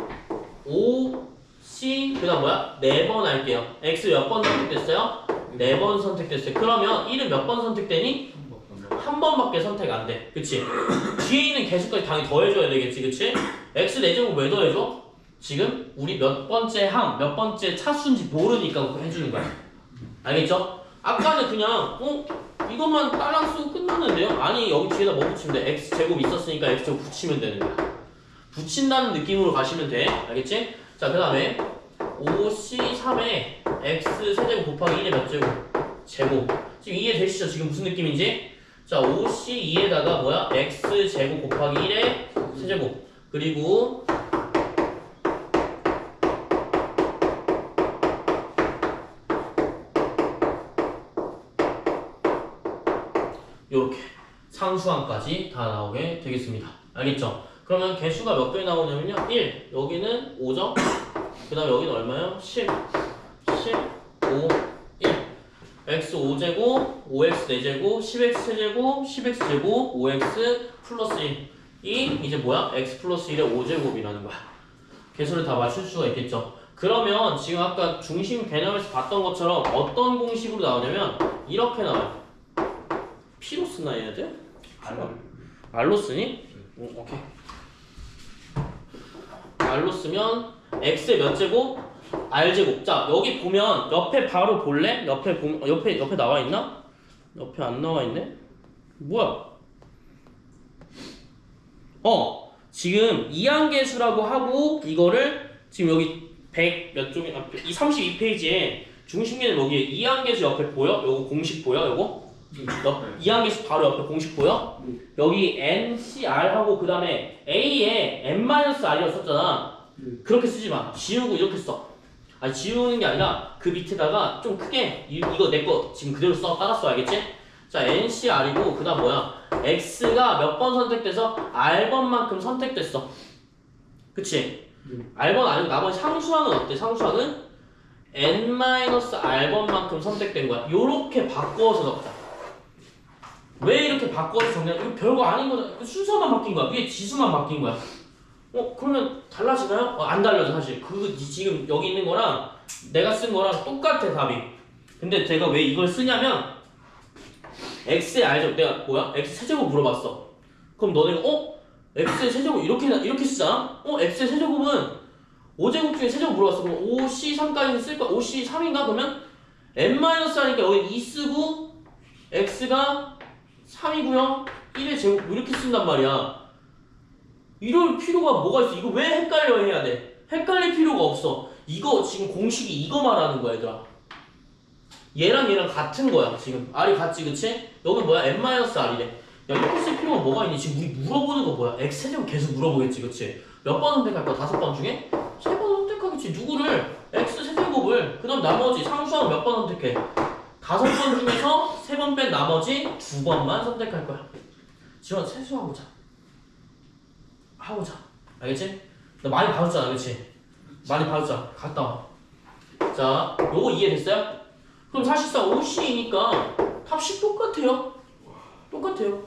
5c, 그 다음 뭐야? 4번 할게요. x 몇 번 선택됐어요? 4번 선택됐어요. 그러면 1은 몇 번 선택되니? 한 번밖에 선택 안 돼. 그치? 뒤에 있는 개수까지 당연히 더해줘야 되겠지, 그치? x 4제곱 왜 더해줘? 지금 우리 몇 번째 항, 몇 번째 차수인지 모르니까 그거 해주는 거야. 알겠죠? 아까는 그냥 이것만 딸랑 쓰고 끝났는데요? 아니, 여기 뒤에다 뭐 붙이면 돼? x제곱 있었으니까 x제곱 붙이면 되는 거야. 붙인다는 느낌으로 가시면 돼. 알겠지? 자, 그 다음에 5c3에 x 세제곱 곱하기 1의 몇 제곱? 제곱. 지금 이해되시죠? 지금 무슨 느낌인지? 자, 5c2에다가 뭐야? x제곱 곱하기 1의 세제곱. 그리고 요렇게 상수항까지 다 나오게 되겠습니다. 알겠죠? 그러면 개수가 몇 개 나오냐면요. 1, 여기는 5죠? 그 다음에 여기는 얼마요? 10, 5, 1. x 5제곱, 5x 4제곱, 10x 세제곱, 10x 제곱, 5x 플러스 1. 이 이제 뭐야? x 플러스 1의 5제곱이라는 거야. 개수를 다 맞출 수가 있겠죠. 그러면 지금 아까 중심 개념에서 봤던 것처럼 어떤 공식으로 나오냐면 이렇게 나와요. P로 쓰나 해야 돼? R로 쓰니? 오케이. R로 쓰면 X의 몇 제곱? R제곱. 자, 여기 보면 옆에 바로 볼래? 옆에 나와 있나? 옆에 안 나와 있네? 뭐야? 지금 이항계수라고 하고 이거를 지금 여기 100 몇 쪽이 이 32페이지에 중심계는 여기에 이항계수 옆에 보여? 요거 공식 보여? 요거? 이항계수 바로 옆에 공식 보여? 여기 NCR하고 그 다음에 A에 N-R이었었잖아. 그렇게 쓰지 마. 지우고 이렇게 써. 아니, 지우는 게 아니라 그 밑에다가 좀 크게 이거 내 거 지금 그대로 써. 따라 써. 알겠지? 자 NCR이고 그 다음 뭐야? X가 몇 번 선택돼서 R번만큼 선택됐어. 그치? R번 아니고 나머지 상수항은 어때? 상수항은 N-R번만큼 선택된 거야. 요렇게 바꿔서 적자. 왜 이렇게 바꿔서 적냐? 이거 별거 아닌 거잖아. 순서만 바뀐 거야. 위에 지수만 바뀐 거야. 그러면 달라지나요? 안 달라져 사실. 지금 여기 있는 거랑 내가 쓴 거랑 똑같아 답이. 근데 제가 왜 이걸 쓰냐면 x의 r제곱 내가 뭐야? x 세제곱 물어봤어. 그럼 너네가 x의 세제곱 이렇게 쓰잖아? x의 세제곱은 5제곱 중에 세제곱 물어봤어. 그럼 5c3까지 쓸 거야. 5c3인가? 그러면 n-r니까 여기 2 쓰고 x가 3이고요 1의 제곱 이렇게 쓴단 말이야. 이럴 필요가 뭐가 있어? 이거 왜 헷갈려 해야 돼? 헷갈릴 필요가 없어. 이거 지금 공식이 이거 말하는 거야 얘들아. 얘랑 같은 거야 지금. R이 같지 그치? 여기 뭐야? n-R이래. 야 이렇게 쓸 필요가 뭐가 있니? 지금 우리 물어보는 거 뭐야? x 세제곱 계속 물어보겠지 그치? 몇 번 선택할 거야? 5번 중에? 3번 선택하겠지. 누구를? x 세제곱을. 그 다음 나머지 상수항 몇 번 선택해? 5번 중에서 3번 뺀 나머지 2번만 선택할 거야. 지원 세수하고자. 하고자. 알겠지? 너 많이 봐줬잖아 그치? 많이 봐줬잖아. 갔다 와. 자 요거 이해됐어요? 그럼 사실상 OC니까 탑10 똑같아요. 똑같아요.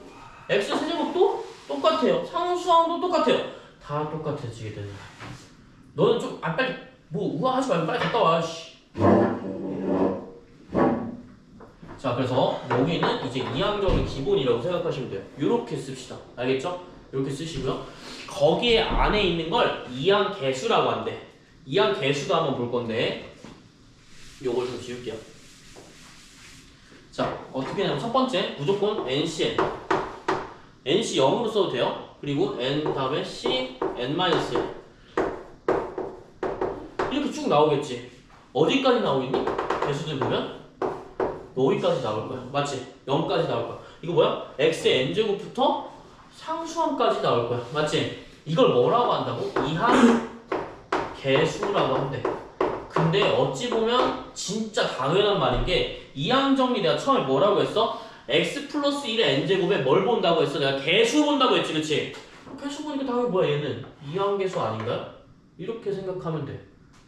X 세제곱도 똑같아요. 상수항도 똑같아요. 다 똑같아지게 되는 거야. 너는 좀 빨리 뭐 우아하지 말고 빨리 갔다 와. 씨. 자 그래서 여기는 이제 이항적인 기본이라고 생각하시면 돼요. 요렇게 씁시다. 알겠죠? 이렇게 쓰시고요. 거기에 안에 있는 걸 이항계수라고 한대. 이항계수도 한번 볼 건데 요걸 좀 지울게요. 자 어떻게 하냐면 첫 번째 무조건 NCN NC 0으로 써도 돼요. 그리고 N 다음에 C N-1 이렇게 쭉 나오겠지. 어디까지 나오겠니? 개수들 보면 여기까지 나올 거야. 맞지? 0까지 나올 거야. 이거 뭐야? X의 N제곱부터 상수항까지 나올 거야. 맞지? 이걸 뭐라고 한다고? 이항계수라고 한대. 근데 어찌 보면 진짜 당연한 말인 게 이항정리 내가 처음에 뭐라고 했어? x 플러스 1의 n제곱에 뭘 본다고 했어? 내가 개수 본다고 했지 그치? 개수 보니까 당연히 뭐야 얘는? 이항계수 아닌가요? 이렇게 생각하면 돼.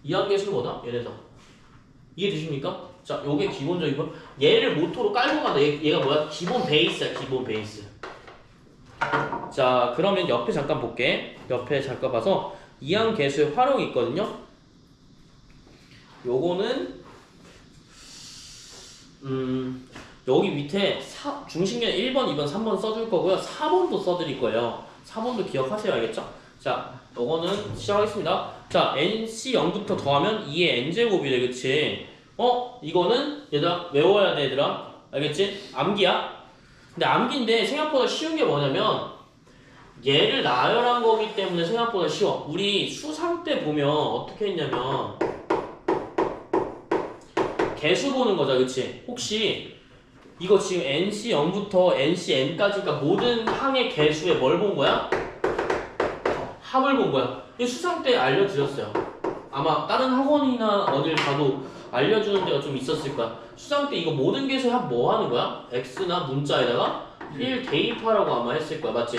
이항계수는 뭐다? 얘네다. 이해되십니까? 자 요게 기본적인 거. 얘를 모토로 깔고 간다. 얘가 뭐야? 기본 베이스야 기본 베이스. 자 그러면 옆에 잠깐 볼게. 옆에 잠깐 봐서 이항계수의 활용이 있거든요. 요거는 여기 밑에 중심계는 1번, 2번, 3번 써줄 거고요. 4번도 써드릴 거예요. 4번도 기억하세요. 알겠죠? 자 요거는 시작하겠습니다. 자 NC 0부터 더하면 2의 N제곱이래 그치? 이거는 얘들아 외워야 돼 얘들아. 알겠지? 암기야. 근데 암기인데 생각보다 쉬운 게 뭐냐면 얘를 나열한 거기 때문에 생각보다 쉬워. 우리 수상 때 보면 어떻게 했냐면 개수 보는 거죠, 그치? 혹시 이거 지금 NC 0부터 NC N까지니까 모든 항의 개수에 뭘 본 거야? 합을 본 거야. 이 수상 때 알려드렸어요. 아마 다른 학원이나 어딜 가도 알려주는 데가 좀 있었을 거야. 수상 때 이거 모든 개수의 합 뭐 하는 거야? X나 문자에다가 1 대입하라고 아마 했을 거야, 맞지?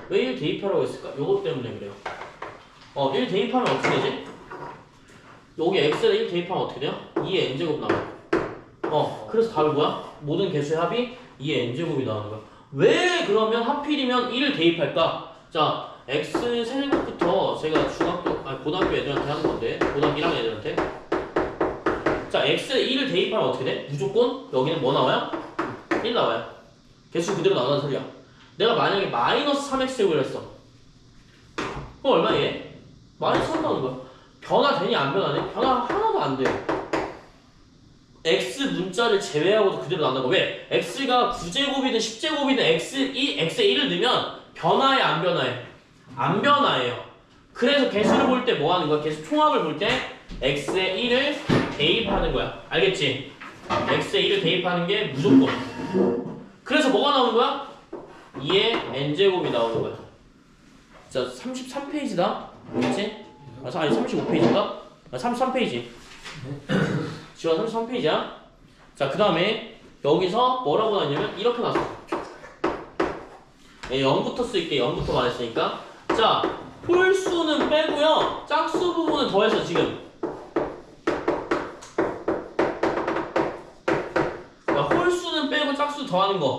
왜 1 대입하라고 했을까? 요것 때문에 그래요. 1 대입하면 어떻게 되지? 여기 x에다 1 대입하면 어떻게 돼요? 2의 n제곱 나와요. 그래서 답이 뭐야? 모든 개수의 합이 2의 n제곱이 나오는 거야. 왜 그러면 하필이면 1을 대입할까? 자, x 세제곱부터 제가 고등학교 애들한테 하는 건데, 고등학교 1학년 애들한테. 자, x에 1을 대입하면 어떻게 돼? 무조건 여기는 뭐 나와요? 1 나와요. 개수 그대로 나온다는 소리야. 내가 만약에 마이너스 3x제곱을 했어. 그럼 얼마 얘? 마이너스 3 나오는 거야. 변화되니 안 변하니? 변화 하나도 안 돼요. x 문자를 제외하고도 그대로 나온다고. 왜? x가 9제곱이든 10제곱이든 x에 1을 넣으면 변화해 안 변화해? 안 변화해요. 그래서 개수를 볼 때 뭐 하는 거야? 개수 총합을 볼 때 x에 1을 대입하는 거야. 알겠지? x에 1을 대입하는 게 무조건. 그래서 뭐가 나오는 거야? 2의 n제곱이 나오는 거야. 자, 33페이지다. 그렇지? 아니 35페이지인가? 33페이지. 지원 33페이지야. 자, 그 다음에 여기서 뭐라고 나왔냐면 이렇게 나왔어. 0부터 쓸게. 0부터 말했으니까. 자, 홀수는 빼고요. 짝수 부분은 더해서 지금. 자, 홀수는 빼고 짝수 더하는 거.